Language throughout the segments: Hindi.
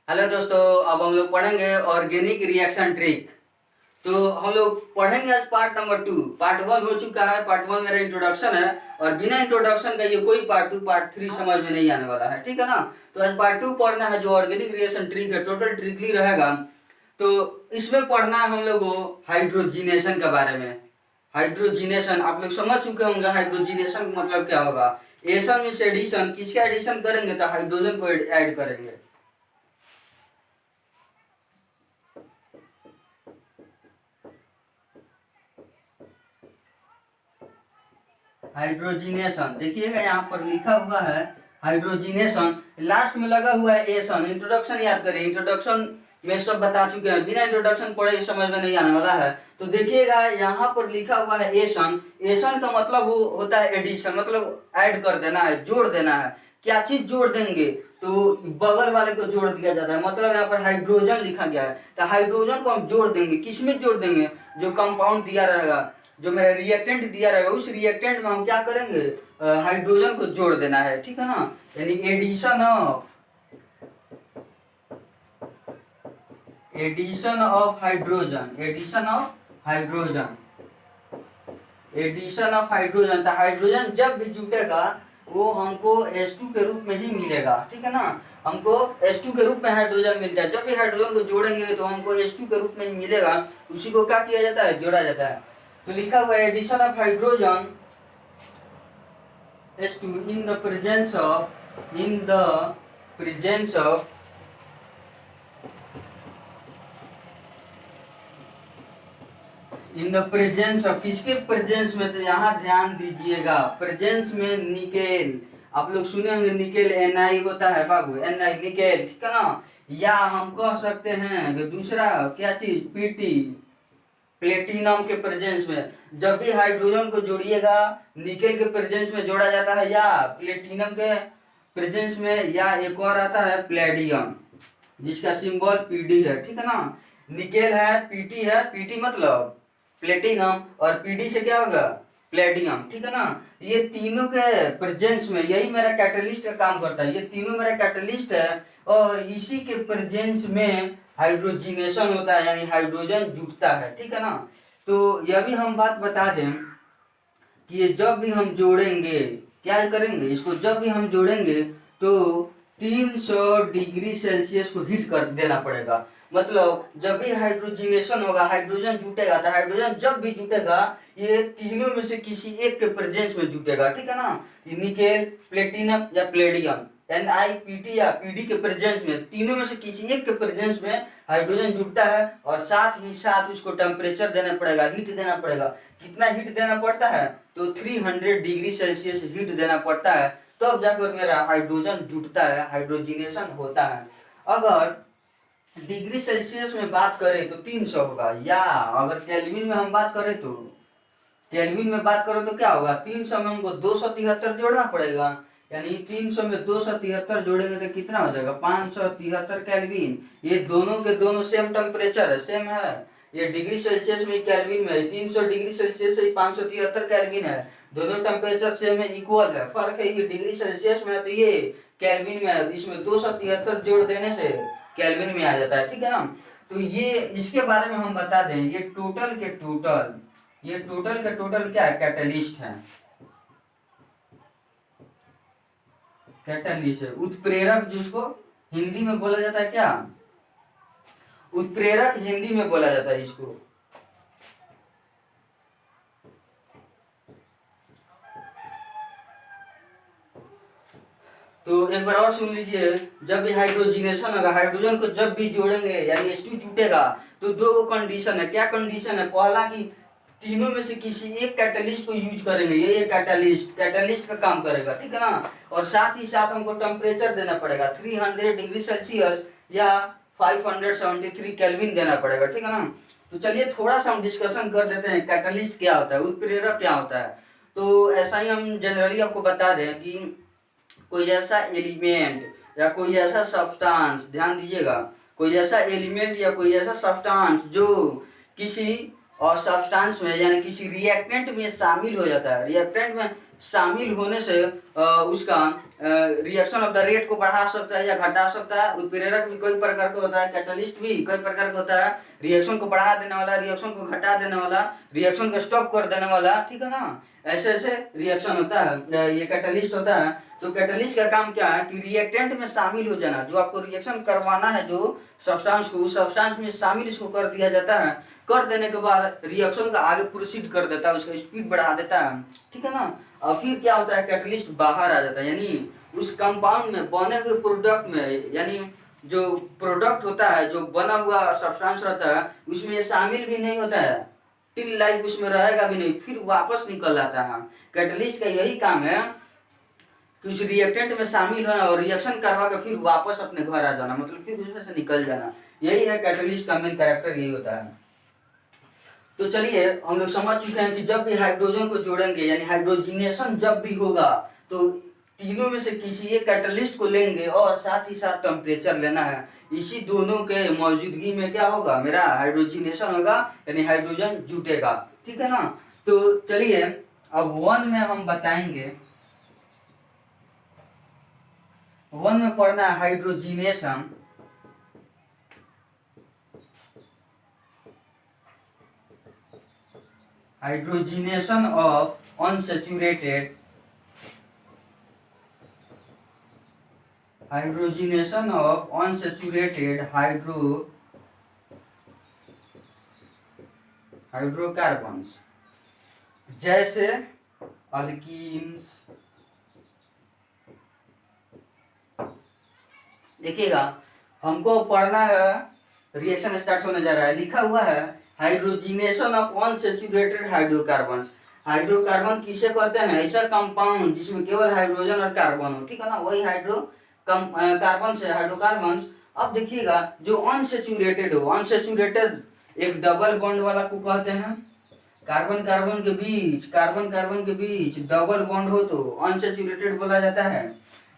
हेलो दोस्तों, अब हम लोग पढ़ेंगे ऑर्गेनिक रिएक्शन ट्रिक। तो हम लोग पढ़ेंगे आज पार्ट नंबर 2। पार्ट 1 हो चुका है। पार्ट 1 मेरा इंट्रोडक्शन है और बिना इंट्रोडक्शन का ये कोई पार्ट 2 पार्ट 3 समझ में नहीं आने वाला है, ठीक है ना। तो आज पार्ट 2 पढ़ना है जो ऑर्गेनिक रिएक्शन ट्रिक है, टोटल ट्रिकली रहेगा। तो इसमें पढ़ना है हम लोग को हाइड्रोजिनेशन के बारे में। हाइड्रोजिनेशन आप लोग समझ चुके होंगे, हाइड्रोजिनेशन का मतलब क्या होगा। एशन मीन्स एडिशन, किसका एडिशन करेंगे तो हाइड्रोजन को ऐड करेंगे। हाइड्रोजिनेशन देखिएगा यहाँ पर लिखा हुआ है हाइड्रोजिनेशन, लास्ट में लगा हुआ है एशन। इंट्रोडक्शन याद करें, इंट्रोडक्शन में सब बता चुके हैं, बिना इंट्रोडक्शन पढ़े समझ में नहीं आने वाला है। तो देखिएगा यहाँ पर लिखा हुआ है एशन। एशन का मतलब वो होता है एडिशन, मतलब ऐड कर देना है, जोड़ देना है। क्या चीज जोड़ देंगे तो बगल वाले को जोड़ दिया जाता है, मतलब यहाँ पर हाइड्रोजन लिखा गया है तो हाइड्रोजन को हम जोड़ देंगे। किसमें जोड़ देंगे, जो कंपाउंड दिया रहेगा, जो मेरा रिएक्टेंट दिया रहेगा, उस रिएक्टेंट में हम क्या करेंगे, हाइड्रोजन को जोड़ देना है, ठीक है ना। यानी addition of hydrogen, addition of hydrogen. तो हाइड्रोजन जब भी जुटेगा वो हमको H2 के रूप में ही मिलेगा, ठीक है ना। हमको H2 के रूप में हाइड्रोजन मिलता है। जब भी हाइड्रोजन को जोड़ेंगे तो हमको H2 के रूप में ही मिलेगा। उसी को क्या किया जाता है, जोड़ा जाता है। तो लिखा हुआ है addition of hydrogen H2 in the presence of किसके प्रेजेंस में, तो यहाँ ध्यान दीजिएगा, प्रेजेंस में निकेल। आप लोग सुने होंगे निकेल Na होता है बाबू, Na निकेल, ठीक है ना। या हम कह सकते हैं कि दूसरा क्या चीज, Pt प्लेटिनम के प्रेजेंस में। जब भी हाइड्रोजन को जोड़िएगा निकेल के प्रेजेंस में जोड़ा जाता है, या प्लेटिनम के प्रेजेंस में, या एक और आता है प्लेडियम जिसका सिंबल Pd है, ठीक है ना। निकेल है, Pt है, Pt मतलब प्लेटिनम, और Pd से क्या होगा, प्लेडियम, ठीक है ना। ये तीनों के प्रेजेंस में यही मेरा कैटलिस्ट का काम करता है। ये तीनों मेरा कैटलिस्ट है और इसी के प्रेजेंस में हाइड्रोजिनेशन होता है, यानी हाइड्रोजन जुटता है, ठीक है ना। तो यह भी हम बात बता दें कि ये जब भी हम जोड़ेंगे क्या करेंगे, इसको जब भी हम जोड़ेंगे तो 300 डिग्री सेल्सियस को हीट कर देना पड़ेगा। मतलब जब भी हाइड्रोजिनेशन होगा, हाइड्रोजन जुटेगा, तो हाइड्रोजन जब भी जुटेगा ये तीनों में से किसी एक के प्रेजेंस में जुटेगा, ठीक है ना। निकेल, प्लेटिनम या प्लेडियम, NiPt या Pd के प्रेजेंस में, तीनों में से किसी एक के प्रेजेंस में हाइड्रोजन जुटता है। और साथ ही साथ उसको टेम्परेचर देना पड़ेगा, हीट देना पड़ेगा। कितना हीट देना पड़ता है, तो 300 डिग्री सेल्सियस हीट देना पड़ता है, तब तो जाकर मेरा हाइड्रोजन जुटता है, हाइड्रोजिनेशन होता है। अगर डिग्री सेल्सियस में बात करें तो 300 होगा, या अगर केल्विन में हम बात करें तो केल्विन में बात करो तो क्या होगा, 300 में हमको 273 जोड़ना पड़ेगा। यानी 300 में 273 जोड़ेंगे तो कितना हो जाएगा, 573 केल्विन। ये दोनों के दोनों सेम टेम्परेचर है, सेम है। ये डिग्री सेल्सियस में केल्विन में 300 डिग्री सेल्सियस से 573 केल्विन है। दोनों टेम्परेचर सेम है, इक्वल है। फर्क है ये डिग्री सेल्सियस में है तो ये केल्विन में है। इसमें 273 जोड़ देने से केल्विन में आ जाता है, ठीक है ना। तो ये इसके बारे में हम बता दें, ये टोटल का टोटल क्या है, कैटलिस्ट है। कैटलिस्ट है, उत्प्रेरक, जिसको हिंदी में बोला जाता है क्या, उत्प्रेरक हिंदी में बोला जाता है इसको। तो एक बार और सुन लीजिए, जब भी हाइड्रोजिनेशन होगा, हाइड्रोजन को जब भी जोड़ेंगे यानी H2 जुटेगा तो दो कंडीशन है। क्या कंडीशन है, पहला कि तीनों में से किसी एक कैटलिस्ट को यूज करेंगे, ये कैटलिस्ट का काम करेगा, ठीक है ना। और साथ ही साथ हमको टेम्परेचर देना पड़ेगा 300 डिग्री सेल्सियस या 573 केल्विन देना पड़ेगा, ठीक है ना। तो चलिए थोड़ा सा हम डिस्कशन कर देते हैं, कैटलिस्ट क्या होता है, उत्प्रेरक क्या होता है। तो ऐसा ही हम जनरली आपको बता दें कि कोई ऐसा एलिमेंट या कोई ऐसा सब्सटेंस, ध्यान दीजिएगा, कोई ऐसा एलिमेंट या कोई ऐसा सब्सटेंस जो किसी और सब्सटेंस में यानी किसी रिएक्टेंट में शामिल हो जाता है, रिएक्टेंट में शामिल होने से उसका रिएक्शन ऑफ द रेट को बढ़ा सकता है या घटा सकता है। उत्प्रेरक भी कई प्रकार का होता है, कैटलिस्ट भी कई प्रकार का होता है। रिएक्शन को बढ़ा देने वाला, रिएक्शन को घटा देने वाला, रिएक्शन को स्टॉप कर देने वाला, ठीक है ना। ऐसे ऐसे रिएक्शन होता है, ये कैटलिस्ट होता है। तो कैटलिस्ट का काम क्या है कि रिएक्टेंट में शामिल हो जाना, जो आपको रिएक्शन करवाना है जो सब्सटेंस को, उस सब्सटेंस में शामिल इसको कर दिया जाता है। कर देने के बाद रिएक्शन का आगे प्रोसीड कर देता है, उसका स्पीड बढ़ा देता है, ठीक है ना। और फिर क्या होता है, कैटलिस्ट बाहर आ जाता है, यानी उस कंपाउंड में बने हुए प्रोडक्ट में, यानी जो प्रोडक्ट होता है, जो बना हुआ सब्सटेंस रहता है, उसमें ये शामिल भी नहीं होता है, टिल लाइफ उसमें रहेगा भी नहीं, फिर वापस निकल जाता है। कैटलिस्ट का यही काम है कि उस रिएक्टेंट में शामिल होना और रिएक्शन करवा के फिर वापस अपने घर आ जाना, मतलब फिर उसमें से निकल जाना। यही है कैटलिस्ट का मेन कैरेक्टर, यही होता है। तो चलिए हम लोग समझ चुके हैं कि जब भी हाइड्रोजन को जोड़ेंगे, यानी हाइड्रोजिनेशन जब भी होगा, तो तीनों में से किसी एक कैटलिस्ट को लेंगे और साथ ही साथ टेम्परेचर लेना है। इसी दोनों के मौजूदगी में क्या होगा, मेरा हाइड्रोजिनेशन होगा, यानी हाइड्रोजन जुटेगा, ठीक है ना। तो चलिए अब वन में हम बताएंगे, वन में पढ़ना है hydrogenation. Hydrogenation of unsaturated, hydrogenation of unsaturated hydrocarbons, जैसे अल्कीन्स। देखिएगा हमको पढ़ना है, रिएक्शन स्टार्ट होने जा रहा है, लिखा हुआ है hydrogenation of unsaturated hydrocarbons. Hydrocarbon किसे कहते हैं, ऐसा कंपाउंड जिसमें केवल हाइड्रोजन और कार्बन हो, ठीक है ना, वही कार्बन से हाइड्रोकार्बन। अब देखिएगा जो अनसैचुरेटेड हो, अनसैचुरेटेड एक डबल बॉन्ड वाला को कहते हैं। कार्बन कार्बन के बीच, कार्बन कार्बन के बीच डबल बॉन्ड हो तो अनसैचुरेटेड बोला जाता है।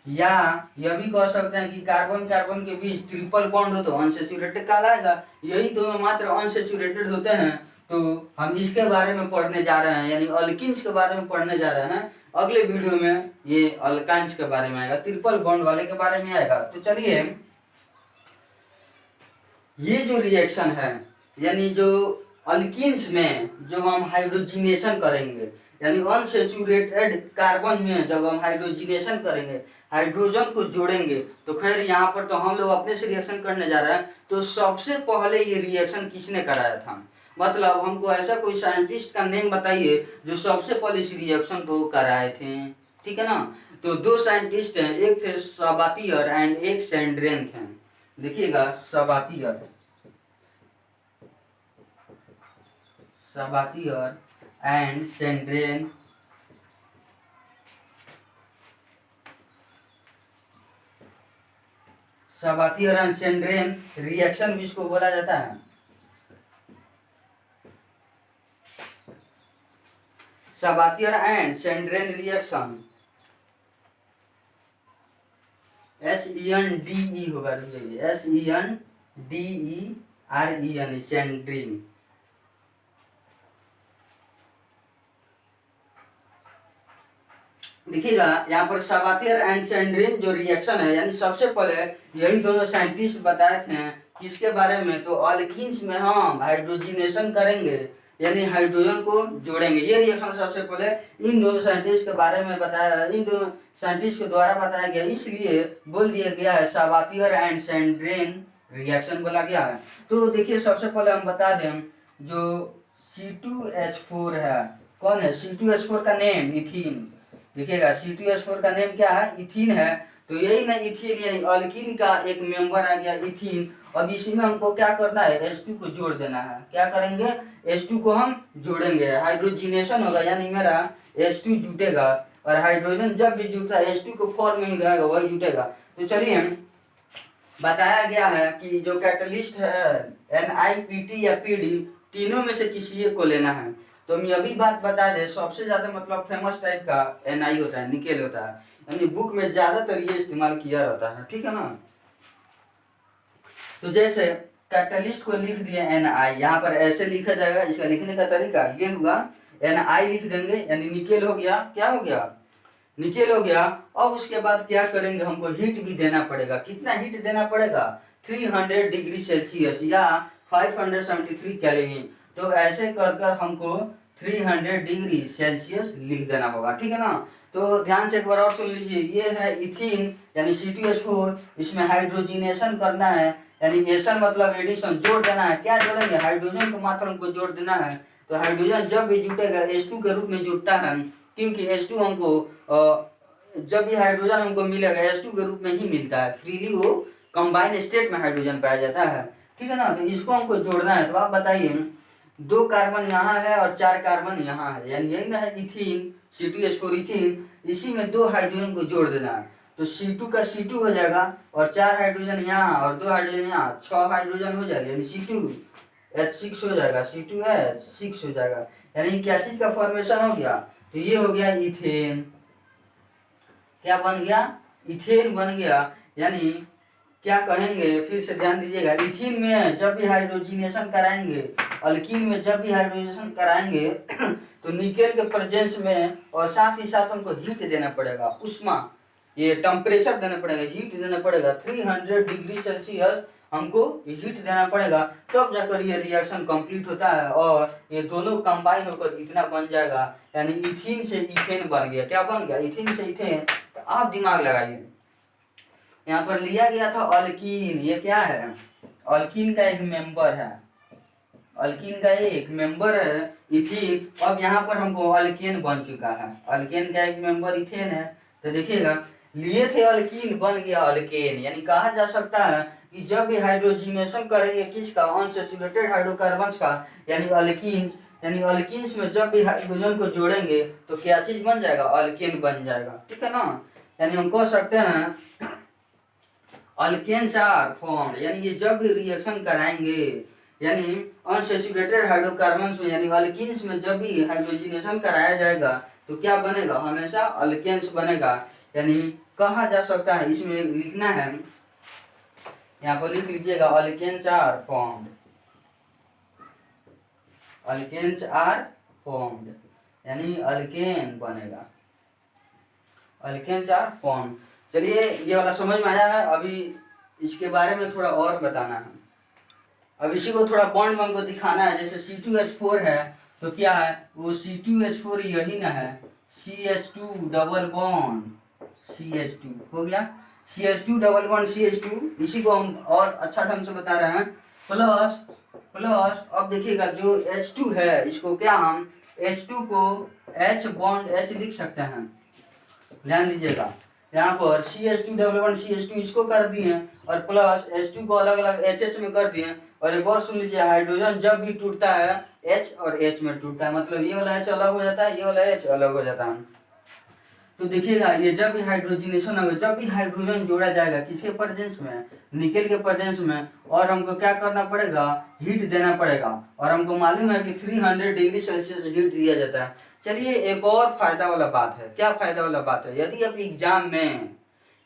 या यह भी कह सकते हैं कि कार्बन कार्बन के बीच ट्रिपल बॉन्ड हो तो अनसैचुरेटेड कहलाएगा। यही दोनों मात्र अनसैचुरेटेड होते हैं। तो हम इसके बारे में पढ़ने जा रहे हैं, यानी अल्किन्स के बारे में पढ़ने जा रहे हैं। अगले वीडियो में ये अल्काइंस के बारे में आएगा, ट्रिपल बॉन्ड वाले के बारे में आएगा। तो चलिए ये जो रिएक्शन है, यानी जो अल्किन्स में जो हम हाइड्रोजिनेशन करेंगे, यानी अनसैचुरेटेड कार्बन में जब हम हाइड्रोजिनेशन करेंगे, हाइड्रोजन को जोड़ेंगे, तो खैर यहाँ पर तो हम लोग अपने से रिएक्शन करने जा रहे हैं। तो सबसे पहले ये रिएक्शन किसने कराया था, मतलब हमको ऐसा कोई साइंटिस्ट का नेम बताइए जो सबसे पहले इस रिएक्शन को कराए थे, ठीक है ना। तो दो साइंटिस्ट हैं, एक थे सबातियर एंड एक सेंड्रेन थे। देखिएगा सबातियर, सबातियर एंड सेंड्रेन। सबातियर एंड सेंड्रेन रिएक्शन भी इसको बोला जाता है। सबातियर एंड सेंड्रेन रिएक्शन, SENDE होगा, SENDEREN, सेंड्रीन। देखिएगा यहाँ पर सबातियर एंड सेंड्रीन जो रिएक्शन है, यानी सबसे पहले यही दोनों साइंटिस्ट बताए थे किसके बारे में, तो अल्किन्स में हम हाइड्रोजिनेशन करेंगे, यानी हाइड्रोजन को जोड़ेंगे। ये रिएक्शन सबसे पहले इन दोनों साइंटिस्ट के बारे में बताया, इन दोनों साइंटिस्ट के द्वारा बताया गया, इसलिए बोल दिया गया है सबातियर एंड सेंड्रेन रिएक्शन बोला गया है। तो देखिए सबसे पहले हम बता दें जो C2H4 है, कौन है C2H4 का नेम, इथीन। देखिएगा C2H4 का नेम क्या है, इथीन है। तो यही ना इथीन, यानी अल्कीन का एक मेंबर आ गया इथीन। अब इसी में हमको क्या करना है, H2 को जोड़ देना है। क्या करेंगे, H2 को हम जोड़ेंगे, हाइड्रोजिनेशन होगा, यानी मेरा H2 जुटेगा। और हाइड्रोजन जब भी जुटता है H2 को फॉर्म में ही रहेगा, वही जुटेगा। तो चलिए बताया गया है कि जो कैटलिस्ट है NiPt या Pd, तीनों में से किसी एक को लेना है। तो हम यह भी बात बता दें, सबसे ज्यादा मतलब फेमस टाइप का Ni होता है, निकेल होता है, यानी बुक में ज्यादातर ये इस्तेमाल किया रहता है, ठीक है ना। तो जैसे कैटलिस्ट को लिख दिए Ni, यहाँ पर ऐसे लिखा जाएगा। इसका लिखने का तरीका ये होगा, Na लिख देंगे, यानी निकेल हो गया। क्या हो गया? निकेल हो गया। अब उसके बाद क्या करेंगे, हमको हीट भी देना पड़ेगा। कितना हीट देना पड़ेगा? 300 डिग्री सेल्सियस या 573 केल्विन। तो ऐसे कर कर हमको 300 डिग्री सेल्सियस लिख देना होगा, ठीक है ना। तो ध्यान से एक बार और सुन लीजिए, ये है इथीन यानी C2H4, इसमें हाइड्रोजिनेशन करना है, यानी एशन मतलब एडिशन, जोड़ देना है। क्या जोड़ेंगे? हाइड्रोजन की मात्रा हमको जोड़ देना है। तो हाइड्रोजन जब भी जुटेगा H2 के रूप में जुटता है, क्योंकि H2 हमको जब भी हाइड्रोजन हमको मिलेगा H2 के रूप में ही मिलता है, फ्रीली वो कंबाइन स्टेट में हाइड्रोजन पाया जाता है, ठीक है ना। तो इसको हमको जोड़ना है। तो आप बताइए, 2 कार्बन यहाँ है और 4 कार्बन यहाँ है, यानी यही ना है इथीन, C2H4 इथीन, इसी में 2 हाइड्रोजन को जोड़ देना है। तो C2 का C2 हो जाएगा और 4 हाइड्रोजन यहाँ और 2 हाइड्रोजन यहाँ, 6 हाइड्रोजन हो जाएगा, यानी C2H6 हो जाएगा, C2H6 हो जाएगा। यानी क्या चीज का फॉर्मेशन हो गया? तो ये हो गया इथेन। क्या बन गया? इथेन बन गया। यानी क्या कहेंगे, फिर से ध्यान दीजिएगा, इथीन में जब भी हाइड्रोजिनेशन कराएंगे, अल्कीन में जब भी हाइड्रोजिनेशन कराएंगे तो निकेल के प्रेजेंस में, और साथ ही साथ हमको हीट देना पड़ेगा, उष्मा, ये टेम्परेचर देना पड़ेगा, हीट देना पड़ेगा 300 डिग्री सेल्सियस हमको हीट देना पड़ेगा, तब जाकर ये रिएक्शन कंप्लीट होता है और ये दोनों कंबाइन होकर इतना बन जाएगा, यानी इथीन से इथेन बन गया। क्या बन गया? इथीन से इथेन। तो आप दिमाग लगाइए, यहाँ पर लिया गया था अल्कीन, ये क्या है? अल्कीन का एक मेंबर है, अल्कीन का एक मेंबर है इथीन। अब यहाँ पर हमको अल्केन बन चुका है, अल्केन का एक मेंबर इथेन है। तो देखिएगा, लिए थे अल्कीन, बन गया अल्केन। यानी कहा जा सकता है कि जब भी हाइड्रोजिनेशन करेंगे किसका? अनसैचुरेटेड हाइड्रोकार्बन्स का, यानी अल्कीन, यानी अल्कीन्स में जब भी हाइड्रोजन को जोड़ेंगे तो क्या चीज बन जाएगा? अल्केन बन जाएगा, ठीक है ना। यानी हम कह सकते हैं अल्केन्स आर फॉर्म्ड, यानी ये जब भी रिएक्शन कराएंगे, यानी अनसैचुरेटेड हाइड्रोकार्बन्स में, यानी अल्कीन्स में जब भी हाइड्रोजिनेशन कराया जाएगा तो क्या बनेगा? हमेशा अल्केन्स बनेगा। यानी कहा जा सकता है, इसमें लिखना है, यहाँ पर लिख लीजिएगा, alkanes are formed, alkanes are formed, यानी अल्केन बनेगा, अल्केन्स आर फॉर्म्ड। चलिए, ये वाला समझ में आया है। अभी इसके बारे में थोड़ा और बताना है। अब इसी को थोड़ा बॉन्ड में हमको दिखाना है। जैसे C2H4 है तो क्या है वो? C2H4 यही ना है, CH2 डबल बॉन्ड CH2 हो गया, CH2 डबल बॉन्ड CH2। इसी को हम और अच्छा ढंग से बता रहे हैं, प्लस प्लस। अब देखिएगा, जो H2 है इसको क्या हम H2 को H बॉन्ड H लिख सकते हैं। ध्यान दीजिएगा, यहाँ पर CH2 डबल बॉन्ड CH2 इसको कर दिए और प्लस H2 को अलग अलग HH में कर दिए। और एक और सुन लीजिए, हाइड्रोजन जब भी टूटता है H और H में टूटता है, मतलब ये वाला H अलग हो जाता है, ये वाला H अलग हो जाता है। तो देखिएगा, ये जब भी हाइड्रोजिनेशन होगा, जब भी हाइड्रोजन जोड़ा जाएगा किसके प्रेजेंस में? निकेल के प्रेजेंस में। और हमको क्या करना पड़ेगा? हीट देना पड़ेगा। और हमको मालूम है कि 300 डिग्री सेल्सियस हीट दिया जाता है। चलिए, एक और फायदा वाला बात है। क्या फायदा वाला बात है? यदि आप एग्जाम में,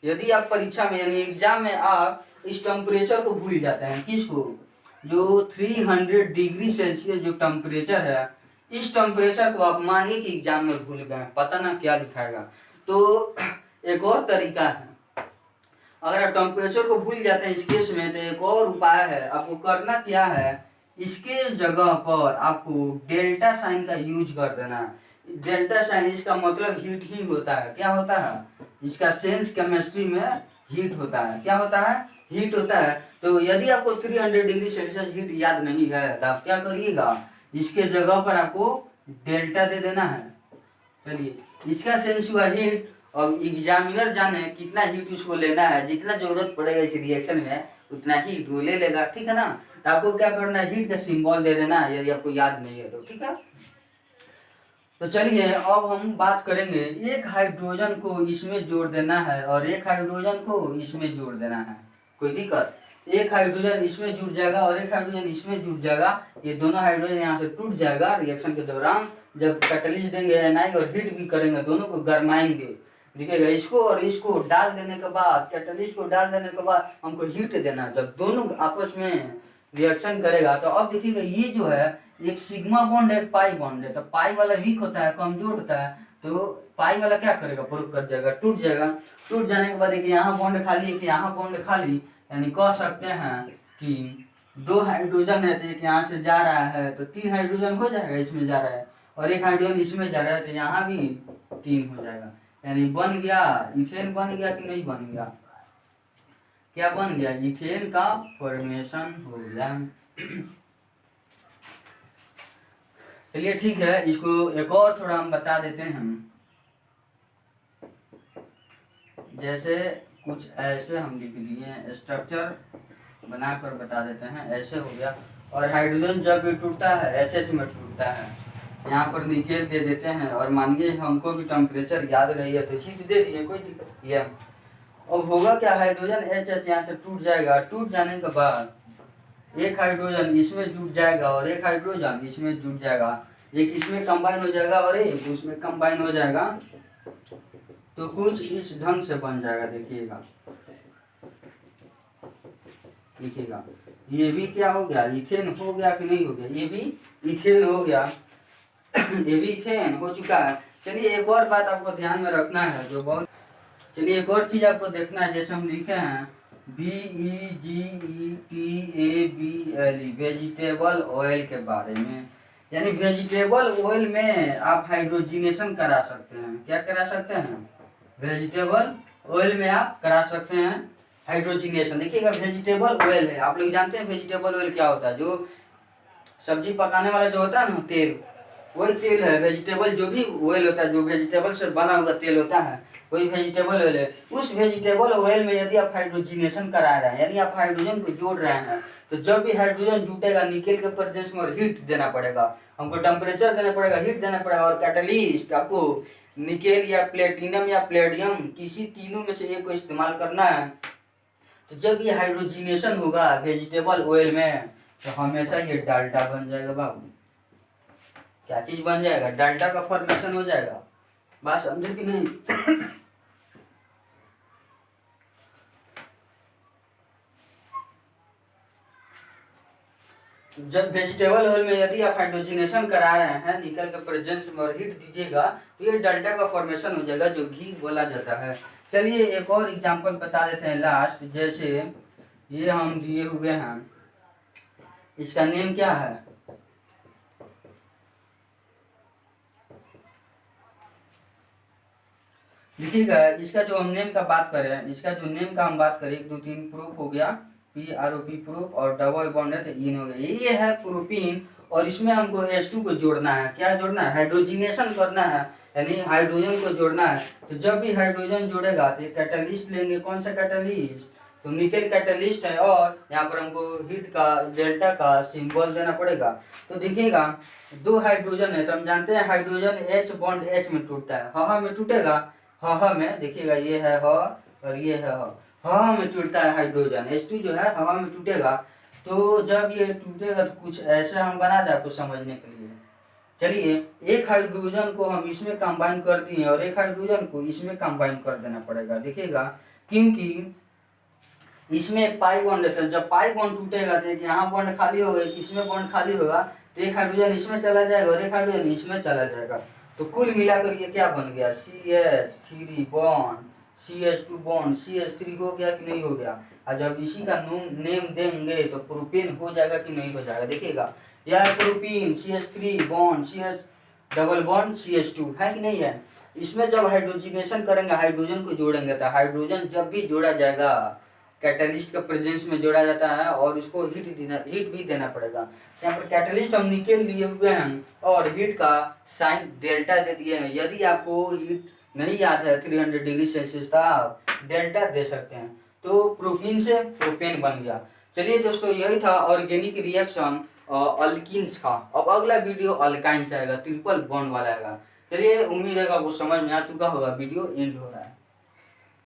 यदि आप परीक्षा में, यानी एग्जाम में आप इस टेम्परेचर को भूल जाते हैं, किसको? जो 300 डिग्री सेल्सियस जो टेम्परेचर है, इस टेम्परेचर को आप मानिए कि एग्जाम में भूल गए, पता ना क्या दिखाएगा। तो एक और तरीका है, अगर आप टेम्परेचर को भूल जाते हैं इस केस में, तो एक और उपाय है। आपको करना क्या है, इसके जगह पर आपको डेल्टा साइन का यूज कर देना है। डेल्टा साइन, इसका मतलब हीट ही होता है। क्या होता है? इसका सेंस केमिस्ट्री में हीट होता है। क्या होता है? हीट होता है। तो यदि आपको 300 डिग्री सेल्सियस हीट याद नहीं है तो आप क्या करिएगा, इसके जगह पर आपको डेल्टा दे देना है। चलिए, इसका सेंस हुआ हीट। अब एग्जामिनर जाने कितना हीट उसको लेना है, जितना जरूरत पड़ेगा इस रिएक्शन में उतना हीट वो ले लेगा, ठीक है ना। तो आपको क्या करना है, हीट का सिंबल दे देना है, यदि आपको याद नहीं है तो, ठीक है। तो चलिए, अब हम बात करेंगे, एक हाइड्रोजन को इसमें जोड़ देना है और एक हाइड्रोजन को इसमें जोड़ देना है। कोई दिक्कत? एक हाइड्रोजन इसमें जुड़ जाएगा और एक हाइड्रोजन इसमें जुड़ जाएगा। ये दोनों हाइड्रोजन यहाँ से टूट जाएगा रिएक्शन के दौरान। जब कैटलिस्ट देंगे Na और हीट भी करेंगे, दोनों को गरमाएंगे। देखिएगा, इसको और इसको डाल देने के बाद, कैटलिस्ट को डाल देने के बाद हमको हीट देना है। जब दोनों आपस में रिएक्शन करेगा तो अब देखिएगा, ये जो है एक सिग्मा बॉन्ड है, एक पाई बॉन्ड है। तो पाई वाला वीक होता है, कमजोर होता है, तो पाई वाला क्या करेगा, प्रूफ कर जाएगा, टूट जाएगा। टूट जाने के बाद एक यहाँ बॉन्ड खाली, एक यहाँ बॉन्ड खाली, यानी कह सकते हैं कि 2 हाइड्रोजन है, तो एक यहाँ से जा रहा है तो 3 हाइड्रोजन हो जाएगा, इसमें जा रहा है, और एक हाइड्रोजन इसमें जा रहा है, तो यहाँ भी 3 हो जाएगा। यानी बन गया इथेन, बन गया कि नहीं बन गया, क्या बन गया, इथेन का फॉर्मेशन हो गया। चलिए ठीक है, इसको एक और थोड़ा हम बता देते हैं। जैसे कुछ ऐसे हम लिख लिए, स्ट्रक्चर बनाकर बता देते हैं, ऐसे हो गया। और हाइड्रोजन जब भी टूटता है HH में टूटता है, यहाँ पर निकेल दे देते हैं, और मानिए हमको भी टेम्परेचर याद रही है तो हीट दे दिए, कोई दिक्कत नहीं है। अब होगा क्या, हाइड्रोजन HH यहाँ से टूट जाएगा, टूट जाने के बाद एक हाइड्रोजन इसमें जुड़ जाएगा और एक हाइड्रोजन इसमें जुड़ जाएगा, एक इसमें कंबाइन हो जाएगा और एक उसमें कंबाइन हो जाएगा, तो कुछ इस ढंग से बन जाएगा। देखिएगा देखिएगा, ये भी क्या हो गया, इथेन हो गया कि नहीं हो गया, ये भी इथेन हो गया, ये भी इथेन हो चुका है। चलिए एक और बात आपको ध्यान में रखना है, जो बहुत, चलिए एक और चीज आपको देखना है। जैसे हम लिखे हैं VEGETABLE, वेजिटेबल ऑयल के बारे में, यानी वेजिटेबल ऑयल में आप हाइड्रोजिनेशन करा सकते हैं। क्या करा सकते हैं, वेजिटेबल ऑयल में आप करा सकते हैं हाइड्रोजिनेशन। देखिएगा वेजिटेबल ऑयल है, आप लोग जानते हैं वेजिटेबल ऑयल क्या होता है, जो सब्जी पकाने वाला जो होता है ना तेल, वही तेल है। वेजिटेबल जो भी ऑयल होता है, जो वेजिटेबल से बना हुआ तेल होता है, वही वेजिटेबल ऑयल है। उस वेजिटेबल ऑयल में यदि आप हाइड्रोजिनेशन करा रहे हैं, यानी आप हाइड्रोजन को जोड़ रहे हैं, तो जब भी हाइड्रोजन जुटेगा निकेल के प्रेजेंस में, और हीट देना पड़ेगा हमको, टेम्परेचर देना पड़ेगा, हीट देना पड़ेगा, और कैटलिस्ट आपको निकेल या प्लेटिनम या प्लेडियम किसी तीनों में से एक को इस्तेमाल करना है। तो जब ये हाइड्रोजिनेशन होगा वेजिटेबल ऑयल में, तो हमेशा ये डाल्टा बन जाएगा बाबू। क्या चीज बन जाएगा, डाल्टा का फॉर्मेशन हो जाएगा। बात समझे कि नहीं। जब वेजिटेबल ऑयल में यदि आप हाइड्रोजिनेशन करा रहे हैं निकल के प्रेजेंस में, और हीट दीजिएगा, तो ये डाल्टा का फॉर्मेशन हो जाएगा, जो घी बोला जाता है। चलिए एक और एग्जांपल बता देते हैं लास्ट। जैसे ये हम दिए हुए हैं, इसका नेम क्या है, देखिएगा इसका जो हम नेम का बात करें, इसका जो नेम का हम बात करें, 1 2 3 प्रूफ हो गया, PROP प्रूफ, और डबल बॉन्ड है तो इन हो गया, ये है प्रोपीन। और इसमें हमको H2 को जोड़ना है, क्या जोड़ना है, हाइड्रोजिनेशन करना है, यानी हाइड्रोजन को जोड़ना है। तो जब भी हाइड्रोजन जोड़ेगा तो कैटलिस्ट लेंगे, कौन सा कैटलिस्ट, तो निकेल कैटलिस्ट है, और यहाँ पर हमको हीट का डेल्टा का सिंबल देना पड़ेगा। तो देखिएगा 2 हाइड्रोजन है, तो हम जानते हैं हाइड्रोजन H बॉन्ड H में टूटता है, हाँ में टूटेगा, हाँ में, देखिएगा ये है ह और ये है ह, हवा में टूटता है हाइड्रोजन, H2 जो है हवा में टूटेगा। तो जब ये टूटेगा तो कुछ ऐसा हम बना दे आपको समझने के लिए। चलिए एक हाइड्रोजन को हम इसमें कंबाइन कर दिए, और एक हाइड्रोजन को इसमें कंबाइन कर देना पड़ेगा। देखिएगा क्योंकि इसमें एक पाई बॉन्ड है, जब पाई बॉन्ड टूटेगा तो यहाँ बॉन्ड खाली होगा, इसमें बॉन्ड खाली होगा, तो एक हाइड्रोजन इसमें चला जाएगा और एक हाइड्रोजन इसमें चला जाएगा। तो कुल मिलाकर ये क्या बन गया, CH3 bond CH2 bond CH3 हो गया कि नहीं हो गया। और जब इसी का नेम देंगे तो प्रोपेन हो जाएगा कि नहीं हो जाएगा। देखिएगा यह propene CH3 bond CH double bond CH2 है कि नहीं है। इसमें जब हाइड्रोजिनेशन करेंगे, हाइड्रोजन को जोड़ेंगे, तो हाइड्रोजन जब भी जोड़ा जाएगा कैटलिस्ट के प्रेजेंस में जोड़ा जाता है, और उसको हीट भी देना पड़ेगा। यहाँ पर कैटलिस्ट हम निकेल लिए हुए हैं, और हीट का साइन डेल्टा दे दिए हैं। यदि आपको हीट नहीं याद है 300 डिग्री सेल्सियस का, आप डेल्टा दे सकते हैं। तो प्रोपीन से प्रोपेन बन गया। चलिए दोस्तों यही था ऑर्गेनिक रिएक्शन अल्किन्स का। अब अगला वीडियो अल्काइंस आएगा, ट्रिपल बॉन्ड वाला आएगा। चलिए उम्मीद है वो समझ में आ चुका होगा। वीडियो एंड हो रहा है।